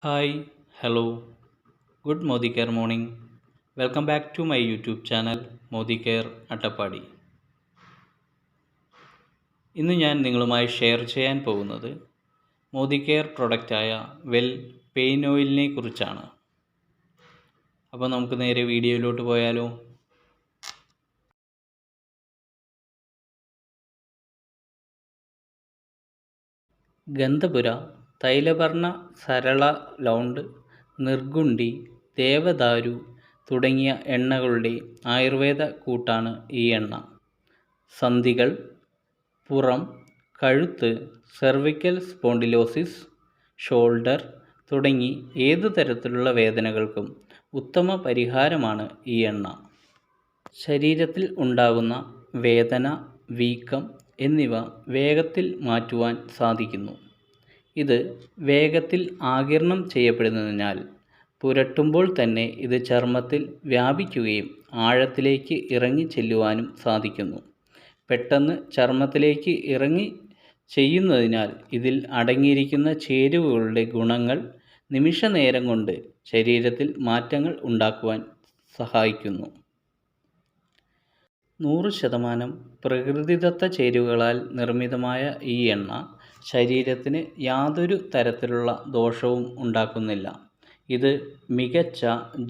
Hi, hello, good Modicare morning. Welcome back to my YouTube channel Modicare Attappadi. ഇന്ന് ഞാൻ നിങ്ങളുമായി share ചെയ്യാൻ പോകുന്നത് മോദികെയർ പ്രൊഡക്റ്റായ വെൽ പെയിൻ ഓയിലിനെ കുറിച്ചാണ്. അപ്പോൾ നമുക്ക് നേരെ വീഡിയോയിലോട്ട് പോയാലോ. ഗന്ധപുര, തൈലവർണ്ണ സരള ലൗണ്ട്, നിർഗുണ്ടി, ദേവദാരു തുടങ്ങിയ എണ്ണകളുടെ ആയുർവേദ കൂട്ടാണ് ഈ എണ്ണ. സന്ധികൾ, പുറം, കഴുത്ത്, സെർവിക്കൽ സ്പോണ്ടിലോസിസ്, ഷോൾഡർ തുടങ്ങി ഏതു തരത്തിലുള്ള വേദനകൾക്കും ഉത്തമ പരിഹാരമാണ് ഈ എണ്ണ. ശരീരത്തിൽ ഉണ്ടാകുന്ന വേദന, വീക്കം എന്നിവ വേഗത്തിൽ മാറ്റുവാൻ സാധിക്കുന്നു. ഇത് വേഗത്തിൽ ആഗിരണം ചെയ്യപ്പെടുന്നതിനാൽ പുരട്ടുമ്പോൾ തന്നെ ഇത് ചർമ്മത്തിൽ വ്യാപിക്കുകയും ആഴത്തിലേക്ക് ഇറങ്ങി ചെല്ലുവാനും സാധിക്കുന്നു. പെട്ടെന്ന് ചർമ്മത്തിലേക്ക് ഇറങ്ങി ചെയ്യുന്നതിനാൽ ഇതിൽ അടങ്ങിയിരിക്കുന്ന ചേരുവകളുടെ ഗുണങ്ങൾ നിമിഷനേരം കൊണ്ട് ശരീരത്തിൽ മാറ്റങ്ങൾ ഉണ്ടാക്കുവാൻ സഹായിക്കുന്നു. 100% പ്രകൃതിദത്ത ചേരുവകളാൽ നിർമ്മിതമായ ഈ എണ്ണ ശരീരത്തിന് യാതൊരു തരത്തിലുള്ള ദോഷവും ഉണ്ടാക്കുന്നില്ല. ഇത് മികച്ച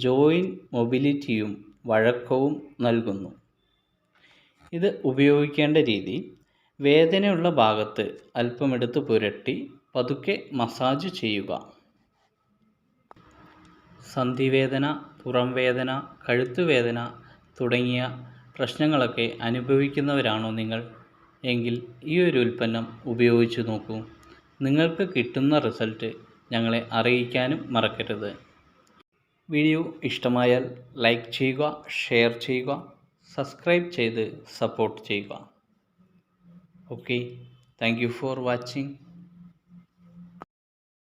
ജോയിൻറ്റ് മൊബിലിറ്റിയും വഴക്കവും നൽകുന്നു. ഇത് ഉപയോഗിക്കേണ്ട രീതി: വേദനയുള്ള ഭാഗത്ത് അല്പമെടുത്ത് പുരട്ടി പതുക്കെ മസാജ് ചെയ്യുക. സന്ധിവേദന, പുറംവേദന, കഴുത്തുവേദന തുടങ്ങിയ പ്രശ്നങ്ങളൊക്കെ അനുഭവിക്കുന്നവരാണോ നിങ്ങൾ? എങ്കിൽ ഈ ഒരു ഉൽപ്പന്നം ഉപയോഗിച്ച് നോക്കൂ. നിങ്ങൾക്ക് കിട്ടുന്ന റിസൾട്ട് ഞങ്ങളെ അറിയിക്കാനും മറക്കരുത്. വീഡിയോ ഇഷ്ടമായാൽ ലൈക്ക് ചെയ്യുക, ഷെയർ ചെയ്യുക, സബ്സ്ക്രൈബ് ചെയ്ത് സപ്പോർട്ട് ചെയ്യുക. Okay, thank you for watching.